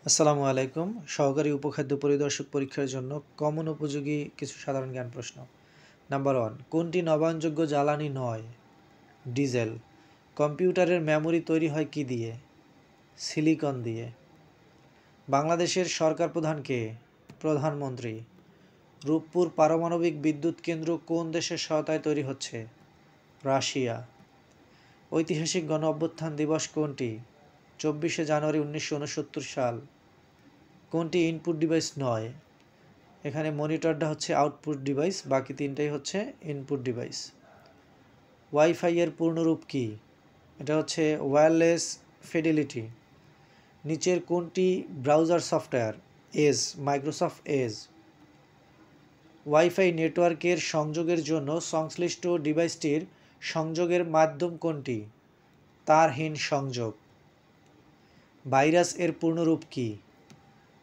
আসসালামু আলাইকুম। সহকারী উপখাদ্য পরিদর্শক পরীক্ষার জন্য কমন উপযোগী কিছু সাধারণ জ্ঞান প্রশ্ন। নাম্বার 1, কোনটি নবায়নযোগ্য জ্বালানি নয়? ডিজেল। কম্পিউটারের মেমোরি তৈরি হয় কি দিয়ে? সিলিকন দিয়ে। বাংলাদেশের সরকার প্রধান কে? প্রধানমন্ত্রী। রূপপুর পারমাণবিক বিদ্যুৎ কেন্দ্র কোন দেশের সহায়তায় তৈরি হচ্ছে? রাশিয়া। ঐতিহাসিক গণ অভ্যুত্থান দিবস কোনটি? 24শে জানুয়ারি 1969 সাল। কোনটি ইনপুট ডিভাইস নয়? এখানে মনিটরটা হচ্ছে আউটপুট ডিভাইস, বাকি তিনটাই হচ্ছে ইনপুট ডিভাইস। ওয়াইফাই এর পূর্ণরূপ কি? এটা হচ্ছে ওয়্যারলেস ফিডেলিটি। নিচের কোনটি browser software? Edge, Microsoft Edge. WiFi নেটওয়ার্কের সংযোগের জন্য সংশ্লিষ্ট ডিভাইসটির সংযোগের মাধ্যম কোনটি? তারহীন সংযোগ। ভাইরাস এর পূর্ণরূপ কি?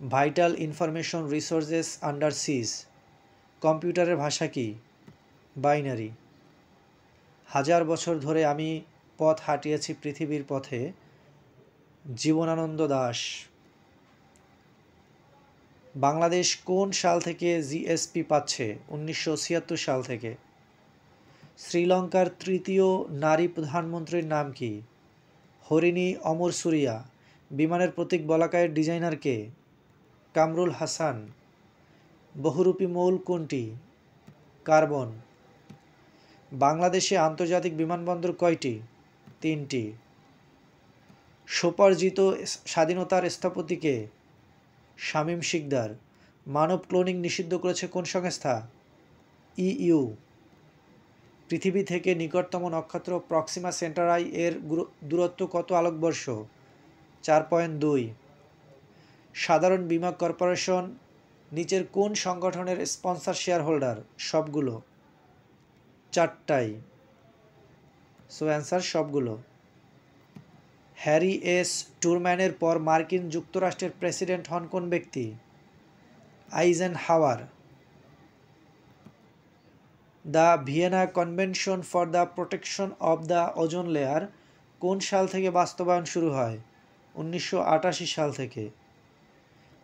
ভাইটাল ইনফরমেশন রিসোর্সেস আন্ডার সিজ। কম্পিউটারের ভাষা কি? বাইনারি। 1000 বছর ধরে আমি পথ হাঁটিয়েছি পৃথিবীর পথে। জীবনানন্দ দাশ। বাংলাদেশ কোন সাল থেকে জিএসপি পাচ্ছে? 1976 সাল থেকে। শ্রীলঙ্কার তৃতীয় নারী প্রধানমন্ত্রীর নাম কি? হরিণী অমর সুরিয়া। বিমানের প্রতীক বলাকায়ের ডিজাইনার কে? কামরুল হাসান। বহুরূপী মৌল কোনটি? কার্বন। বাংলাদেশে আন্তর্জাতিক বিমানবন্দর কয়টি? 3টি। স্বোপার্জিত স্বাধীনতার স্থপতি কে? শামীম শিকদার। মানব ক্লোনিং নিষিদ্ধ করেছে কোন সংস্থা? ইইউ। পৃথিবী থেকে নিকটতম নক্ষত্র প্রক্সিমা সেন্টারাই এর দূরত্ব কত আলোকবর্ষ? 4.2। সাধারণ বীমা কর্পোরেশন নিচের কোন সংগঠনের স্পন্সর শেয়ার হোল্ডার? সবগুলো। 4টাই। সো অ্যান্সার সবগুলো। হ্যারি এস ট্রুম্যানের পর মার্কিন যুক্তরাষ্ট্রের প্রেসিডেন্ট হন কোন ব্যক্তি? Eisenhower. The Vienna convention for the protection of the ozone layer কোন সাল থেকে বাস্তবায়ন শুরু হয়? 1988 সাল থেকে।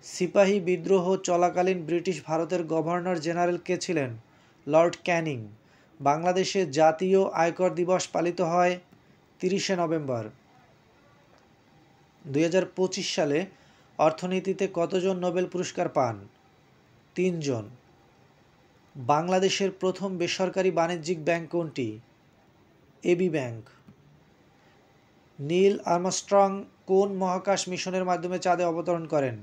সিপাহী বিদ্রোহ চলাকালীন ব্রিটিশ ভারতের গভর্নর জেনারেল কে ছিলেন? লর্ড ক্যানিং। বাংলাদেশে জাতীয় আয়কর দিবস পালিত হয় 30শে নভেম্বর। 2025 সালে অর্থনীতিতে কতজন নোবেল পুরস্কার পান? 3 জন। বাংলাদেশের প্রথম বেসরকারি বাণিজ্যিক ব্যাংক কোনটি? AB bank. নীল আর্মস্ট্রং কোন মহাকাশ মিশনের মাধ্যমে চাঁদে অবতরণ করেন?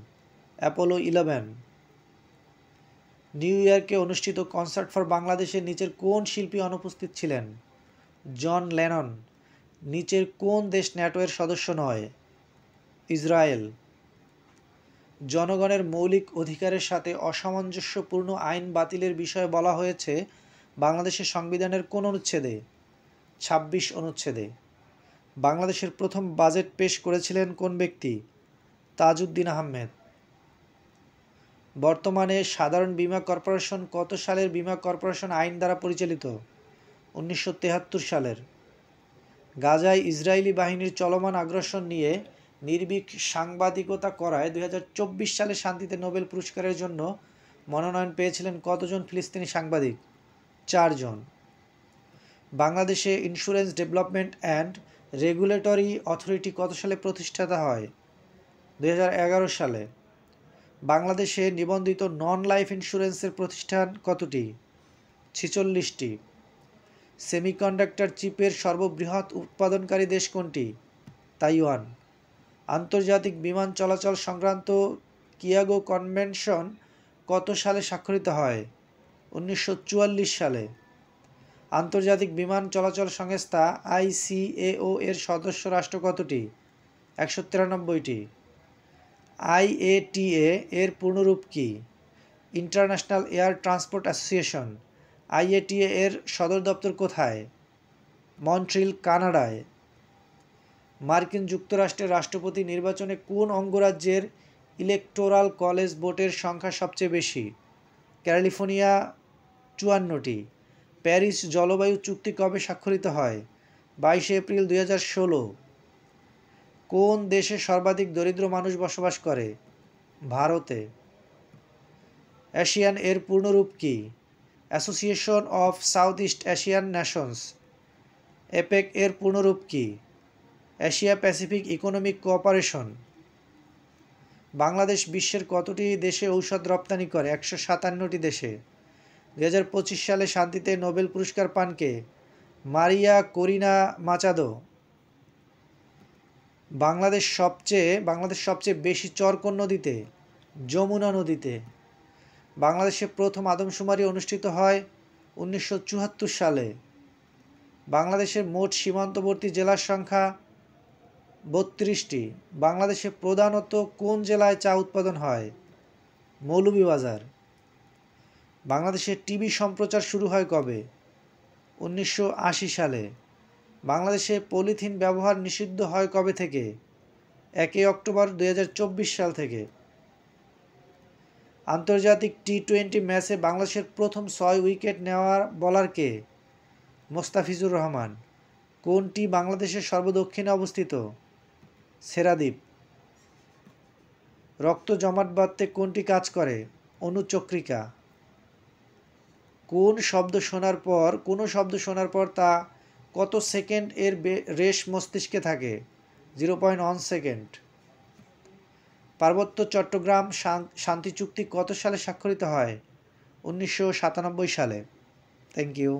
অ্যাপোলো 11। নিউ ইয়র্কে অনুষ্ঠিত কনসার্ট ফর বাংলাদেশের নিচের কোন শিল্পী অনুপস্থিত ছিলেন? John Lennon. নিচের কোন দেশ ন্যাটোর সদস্য নয়? ইসরায়েল। জনগণের মৌলিক অধিকারের সাথে অসামঞ্জস্যপূর্ণ আইন বাতিলের বিষয়ে বলা হয়েছে বাংলাদেশের সংবিধানের কোন অনুচ্ছেদে? 26 অনুচ্ছেদে। বাংলাদেশের প্রথম বাজেট পেশ করেছিলেন কোন ব্যক্তি? তাজউদ্দিন আহমেদ। বর্তমানে সাধারণ বীমা কর্পোরেশন কত সালের বীমা কর্পোরেশন আইন দ্বারা পরিচালিত? 1973 সালের। গাজায় ইসরায়েলি বাহিনীর চলমান আগ্রাসন নিয়ে নির্ভীক সাংবাদিকতা করায় 2024 সালে শান্তিতে নোবেল পুরস্কারের জন্য মনোনয়ন পেয়েছিলেন কতজন ফিলিস্তিনি সাংবাদিক? 4 জন। বাংলাদেশে insurance development and regulatory authority কত সালে প্রতিষ্ঠাতা হয়? 2011 সালে। বাংলাদেশে নিবন্ধিত নন লাইফ ইন্স্যুরেন্সের প্রতিষ্ঠান কতটি? 46টি। সেমিকন্ডাক্টর চিপের সর্ববৃহৎ উৎপাদনকারী দেশ কোনটি? তাইওয়ান। আন্তর্জাতিক বিমান চলাচল সংক্রান্ত কিয়াগো কনভেনশন কত সালে স্বাক্ষরিত হয়? 1944 সালে। আন্তর্জাতিক বিমান চলাচল সংস্থা আইসিএও এর সদস্য রাষ্ট্র কতটি? 193টি। আইএটিএ এর পূর্ণরূপ কি? International air transport association. IATA এর সদর দপ্তর কোথায়? মন্ট্রিল, কানাডায়। মার্কিন যুক্তরাষ্ট্রের রাষ্ট্রপতি নির্বাচনে কোন অঙ্গরাজ্যের ইলেকটোরাল কলেজ ভোটের সংখ্যা সবচেয়ে বেশি? ক্যালিফোর্নিয়া, 54টি। প্যারিস জলবায়ু চুক্তি কবে স্বাক্ষরিত হয়? 22 এপ্রিল 2016। কোন দেশে সর্বাধিক দরিদ্র মানুষ বসবাস করে? ভারতে। এশিয়ান এর পূর্ণরূপ কি? Association of south east Asian Nations. Epic এর পূর্ণরূপ কি? Asia Pacific economic cooperation. Bangladesh বিশ্বের কতটি দেশে ঔষধ রপ্তানি করে? 157টি দেশে। 2025 সালে শান্তিতে নোবেল পুরস্কার পান কে? মারিয়া করিনা মাচাদো। বাংলাদেশ সবচেয়ে বেশি চর কোন নদীতে? যমুনা নদীতে। বাংলাদেশে প্রথম আদমশুমারি অনুষ্ঠিত হয় 1974 সালে। বাংলাদেশের মোট সীমান্তবর্তী জেলার সংখ্যা 32টি। বাংলাদেশে প্রধানত কোন জেলায় চা উৎপাদন হয়? মৌলভীবাজার। বাংলাদেশে টিভি সম্প্রচার শুরু হয় কবে? 1980 সালে। বাংলাদেশে পলিথিন ব্যবহার নিষিদ্ধ হয় কবে থেকে? 1 অক্টোবর 2024 সাল থেকে। আন্তর্জাতিক টি-20 ম্যাচে বাংলাদেশের প্রথম 6 উইকেট নেওয়া বোলার কে? মোস্তাফিজুর রহমান। কোনটি বাংলাদেশের সর্বদক্ষিণে অবস্থিত? সেরাদ্বীপ। রক্ত জমাট বাঁধতে কোনটি কাজ করে? অনুচক্রিকা। কোনো শব্দ শোনার পর তা কত সেকেন্ড এর রেশ মস্তিষ্কে থাকে? 0.1 সেকেন্ড। পার্বত্য চট্টগ্রাম শান্তি চুক্তি কত সালে স্বাক্ষরিত হয়? 1997 সালে। Thank you.